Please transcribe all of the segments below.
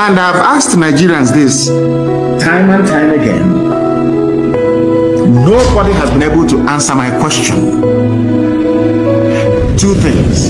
And I've asked Nigerians this time and time again. Nobody has been able to answer my question. Two things.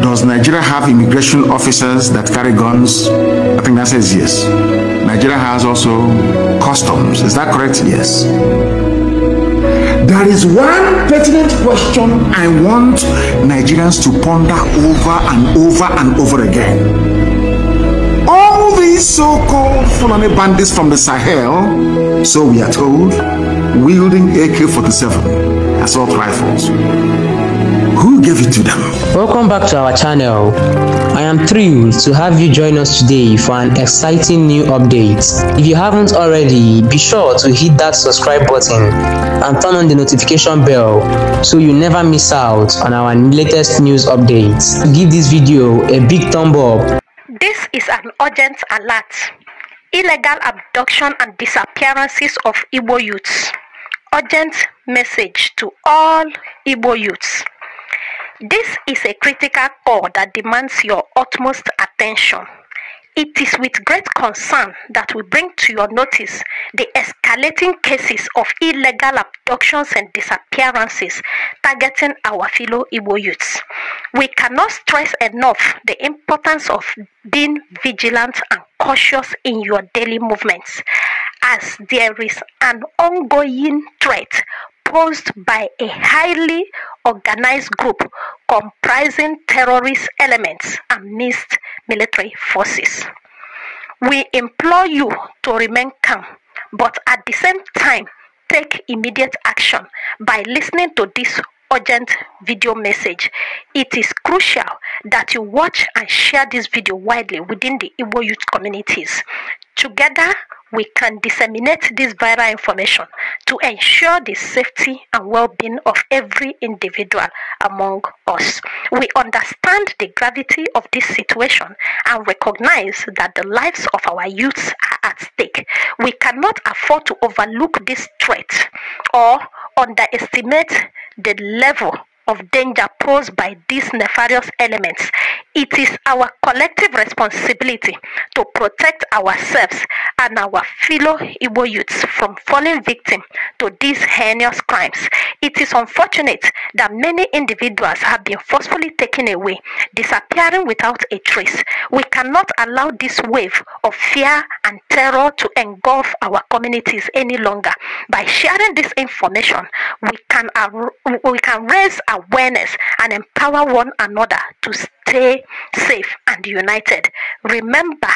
Does Nigeria have immigration officers that carry guns? I think that says yes. Nigeria has also customs. Is that correct? Yes. There is one pertinent question I want Nigerians to ponder over and over and over again. All these so-called Fulani bandits from the Sahel, so we are told, wielding AK-47 assault rifles. Who gave it to them? Welcome back to our channel. I am thrilled to have you join us today for an exciting new update. If you haven't already, be sure to hit that subscribe button and turn on the notification bell so you never miss out on our latest news updates. Give this video a big thumb up. This is an urgent alert. Illegal abduction and disappearances of Igbo youths. Urgent message to all Igbo youths. This is a critical call that demands your utmost attention. It is with great concern that we bring to your notice the escalating cases of illegal abductions and disappearances targeting our fellow Igbo youths. We cannot stress enough the importance of being vigilant and cautious in your daily movements, as there is an ongoing threat posed by a highly organized group comprising terrorist elements and mixed military forces. We implore you to remain calm, but at the same time, take immediate action by listening to this urgent video message. It is crucial that you watch and share this video widely within the Igbo youth communities. Together, we can disseminate this viral information to ensure the safety and well-being of every individual among us. We understand the gravity of this situation and recognize that the lives of our youths are at stake. We cannot afford to overlook this threat or underestimate the level of danger posed by these nefarious elements. It is our collective responsibility to protect ourselves and our fellow Igbo youths from falling victim to these heinous crimes. It is unfortunate that many individuals have been forcefully taken away, disappearing without a trace. We cannot allow this wave of fear and terror to engulf our communities any longer. By sharing this information, we can raise awareness and empower one another to stay safe and united. Remember,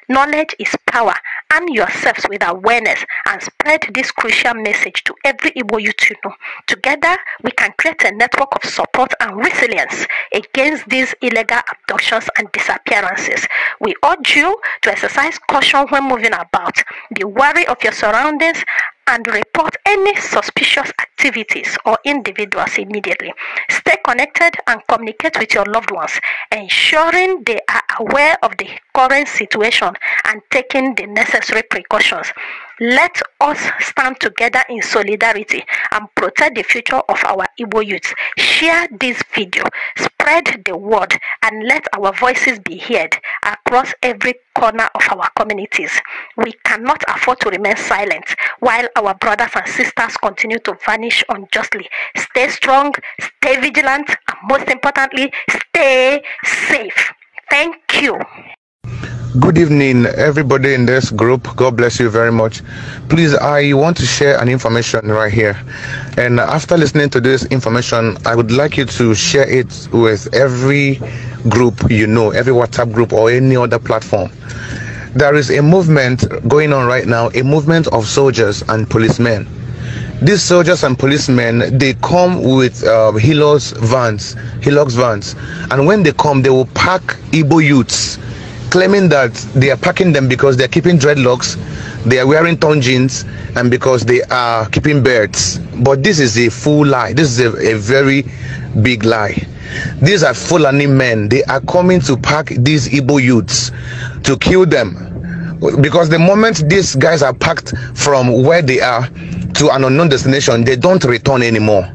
knowledge is power. Arm yourselves with awareness and spread this crucial message to every Igbo youth you know. Together, we can create a network of support and resilience against these illegal abductions and disappearances. We urge you to exercise caution when moving about. Be wary of your surroundings and report any suspicious activities or individuals immediately. Stay connected and communicate with your loved ones, ensuring they are aware of the current situation and taking the necessary precautions. Let us stand together in solidarity and protect the future of our Igbo youths. Share this video, spread the word, and let our voices be heard across every corner of our communities. We cannot afford to remain silent while our brothers and sisters continue to vanish unjustly. Stay strong, stay vigilant, and most importantly, stay safe. Thank you. Good evening, everybody in this group. God bless you very much. Please, I want to share an information right here. And after listening to this information, I would like you to share it with every group you know, every WhatsApp group or any other platform. There is a movement going on right now, a movement of soldiers and policemen. These soldiers and policemen, they come with Hilux vans. And when they come, they will pack Igbo youths, claiming that they are packing them because they are keeping dreadlocks, they are wearing torn jeans, and because they are keeping birds. But this is a full lie. This is a very big lie. These are Fulani men. They are coming to pack these Igbo youths to kill them. Because the moment these guys are packed from where they are to an unknown destination, they don't return anymore.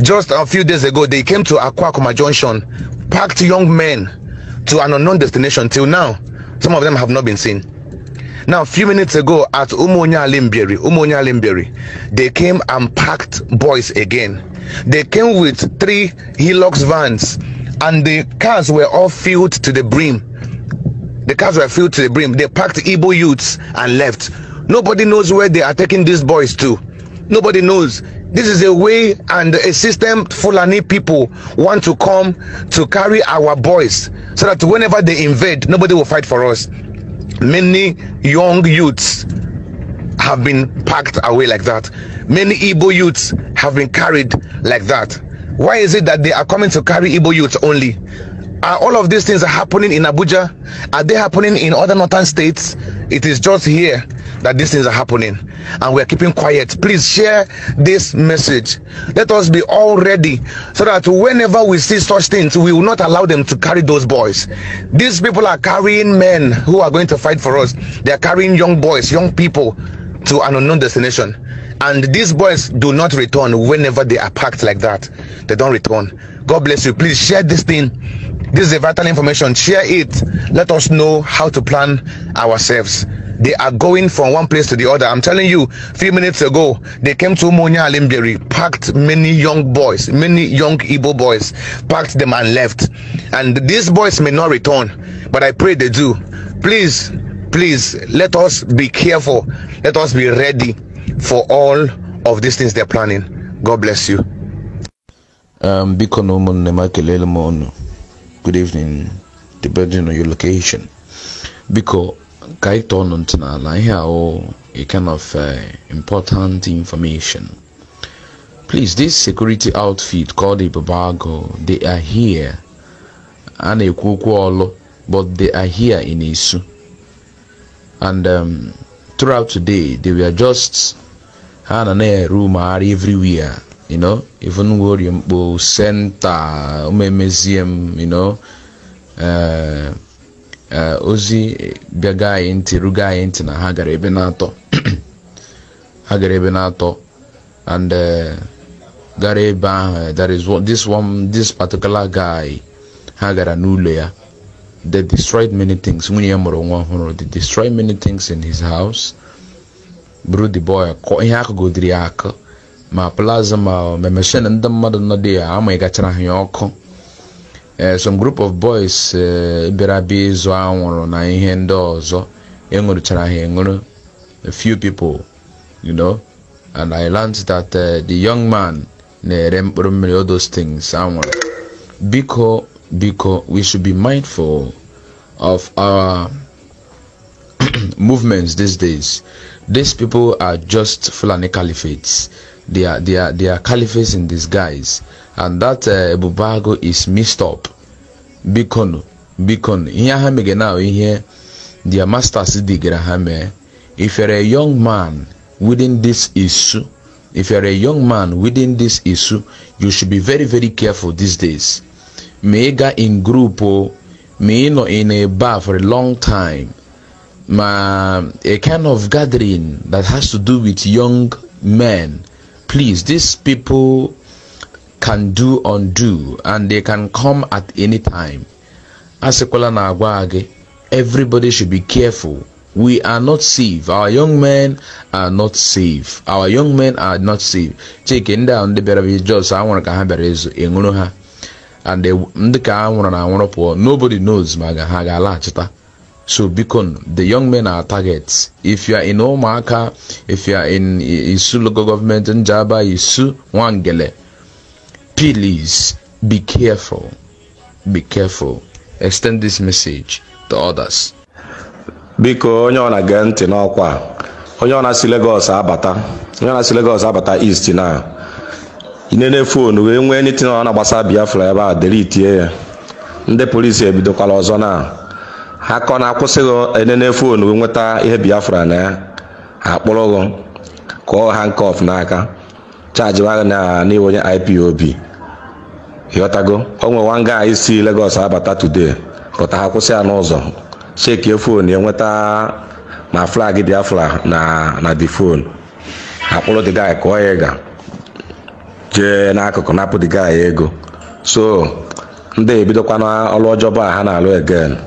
Just a few days ago, they came to Akwakuma Junction, packed young men to an unknown destination. Till now, some of them have not been seen. Now, a few minutes ago at Umuonya Limberi, they came and packed boys again. They came with 3 Hilux vans, and the cars were all filled to the brim. The cars were filled to the brim. They packed Igbo youths and left. Nobody knows where they are taking these boys to. Nobody knows. This is a way and a system Fulani people want to come to carry our boys, so that whenever they invade, nobody will fight for us. Many young youths have been packed away like that. Many Igbo youths have been carried like that. Why is it that they are coming to carry Igbo youths only? Are all of these things happening in Abuja? Are they happening in other northern states? It is just here that these things are happening, and we are keeping quiet. Please share this message. Let us be all ready, so that whenever we see such things, we will not allow them to carry those boys. These people are carrying men who are going to fight for us. They are carrying young boys, young people, to an unknown destination, and these boys do not return. Whenever they are packed like that, they don't return. God bless you. Please share this thing. This is a vital information. Share it. Let us know how to plan ourselves. They are going from one place to the other. I'm telling you, a few minutes ago, they came to Umuonya Limberi, packed many young boys, many young Igbo boys, packed them and left. And these boys may not return, but I pray they do. Please, let us be careful. Let us be ready for all of these things they're planning. God bless you. Good evening, depending on your location. Because I hear all a kind of important information. Please, this security outfit called the Babago, they are here, and a kukuolo, but they are here in Isu. And throughout today, they were just had an air room everywhere. You know, even William Center, Museum, you know, Ozi Biagai into Rugai into Hagarebenato, and Gareba. That is what this particular guy, Hagaranulea, they destroyed many things. They destroyed many things in his house. Bro, the boy, ma plaza ma machine and the mother no dear some group of boys berabi zo anworo na ihe ndozo enwuru a few people, you know, and I learned that the young man all those things because we should be mindful of our movements these days. These people are just Fulani caliphates. They are caliphates in disguise, and that Bubago is messed up. Beacon. Here, their masters digrahame. If you're a young man within this issue, you should be very, very careful these days. Mega in group, me no in a bar for a long time. A kind of gathering that has to do with young men. Please, these people can do undo, and they can come at any time. Everybody should be careful. We are not safe. Our young men are not safe. Taking down the better just I want to have a and nobody knows Maga. So because the young men are targets. If you are in Omaka, if you are in Isu local government in Jaba, Isu Wangele, please be careful. Extend this message to others. Biko onye ona genti n'okwa onye ona si Lagos abata east na inene phone we nwe anything ona gbasa Biafra ebe a delete ya ndị police ebidokwala ọzọ na ha kọ na akwụsịghị enene phone we nweta ihe Biafra na akpọrọgo ko handcuff n'aka charge wa na onye IPOB yotago onwe one guy si Lagos abata today but ha kwụsị ya n'ụzọ check your phone enweta ma flag Biafra na the phone akpọrọ the guy ko ega je na akụkụ napụ the guy ego. So ndị ebidokwana ọlụ ọjọọ ha na-alụ again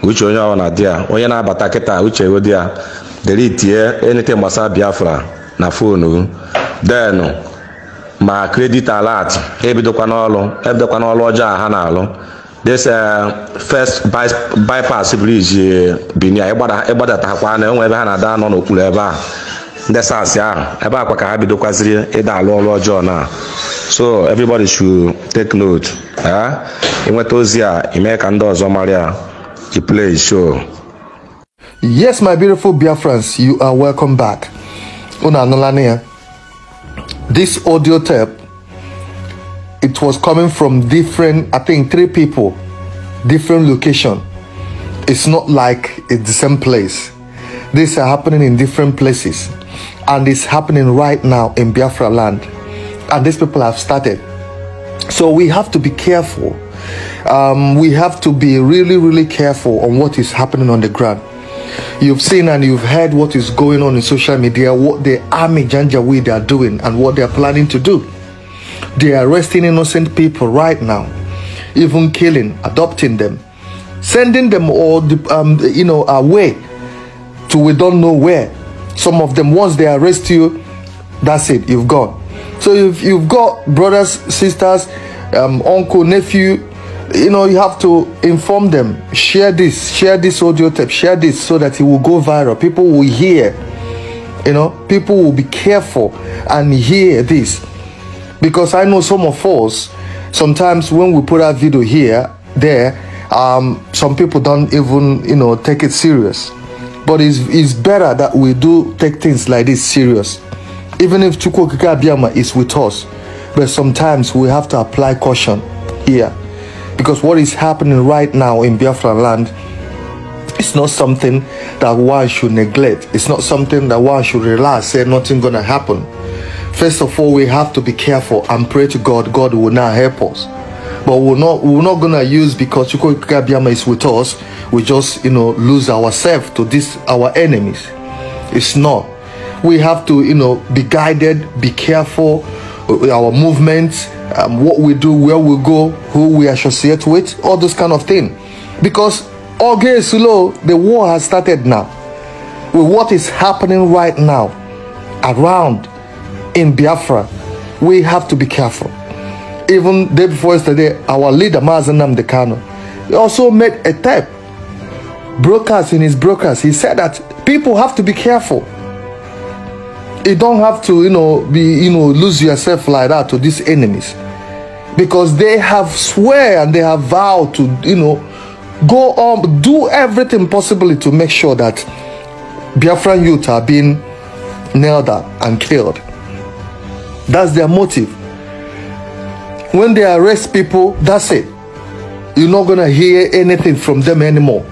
uche onye ọ na dị ya onye na-abata kịta uche ewedi ya delitie anything gbasara Biafra na fonu then ma credit alert ebidokwana ọlụ ọjọọ ha na-alụ this first bypass bridge binia ịgbadatakwa na enwe ebe ha na-ada nọ n'okpuru ebe a ndị SARS ahụ ebe akwa ka ha bidokwaziri ịda alụ ọlụ ọjọọ na so everybody should take note inweta ozi a ime ka ndị ọzọ mara to play show. Yes, my beautiful Biafrans, you are welcome back. This audio tape, it was coming from different, I think 3 people, different location. It's not like it's the same place. These are happening in different places, and it's happening right now in Biafra land, and these people have started. So we have to be careful. We have to be really careful on what is happening on the ground. You've seen and you've heard what is going on in social media, what the army Janjaweed are doing and what they are planning to do. They are arresting innocent people right now, even killing, adopting them, sending them all away to we don't know where. Some of them, once they arrest you, that's it, you've gone. So if you've got brothers, sisters, uncle, nephew, you have to inform them, share this audio tape, share this so that it will go viral. People will hear, people will be careful and hear this. Because I know some of us, sometimes when we put our video there, some people don't even, take it serious. But it's better that we do take things like this serious. Even if Chukwu Biama is with us, but sometimes we have to apply caution here. Because what is happening right now in Biafra land is not something that one should neglect. It's not something that one should relax, say nothing gonna happen. First of all, we have to be careful and pray to God. God will now help us. But we're not gonna use because Chukwu Biama is with us, we just lose ourselves to our enemies. It's not. We have to be guided, be careful with our movements, what we do, where we go, who we associate with, all those kind of things. Because the war has started now. With what is happening right now around in Biafra, we have to be careful. Even day before yesterday, our leader Mazen Namdekano, he also made a tape broadcast in his broadcast. He said that people have to be careful. You don't have to lose yourself like that to these enemies, because they have swear and they have vowed to go on, do everything possibly to make sure that Biafran youth are being nailed up and killed. That's their motive. When they arrest people, that's it. You're not gonna hear anything from them anymore,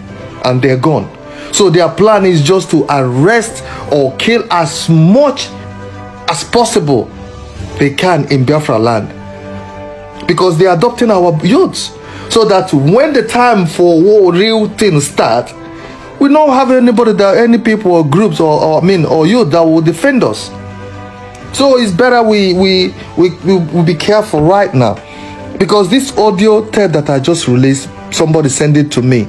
and they're gone. So their plan is just to arrest or kill as much as possible they can in Biafra land, because they are adopting our youths, so that when the time for war real things start, we don't have any people or groups or youth that will defend us. So it's better we be careful right now, because this audio tape that I just released, somebody sent it to me,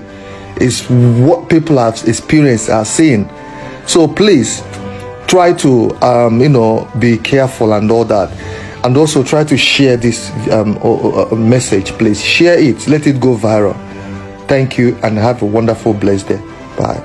is what people have experienced, are seeing. So please try to be careful and all that, and also try to share this message. Please share it, let it go viral. Thank you, and have a wonderful blessed day. Bye.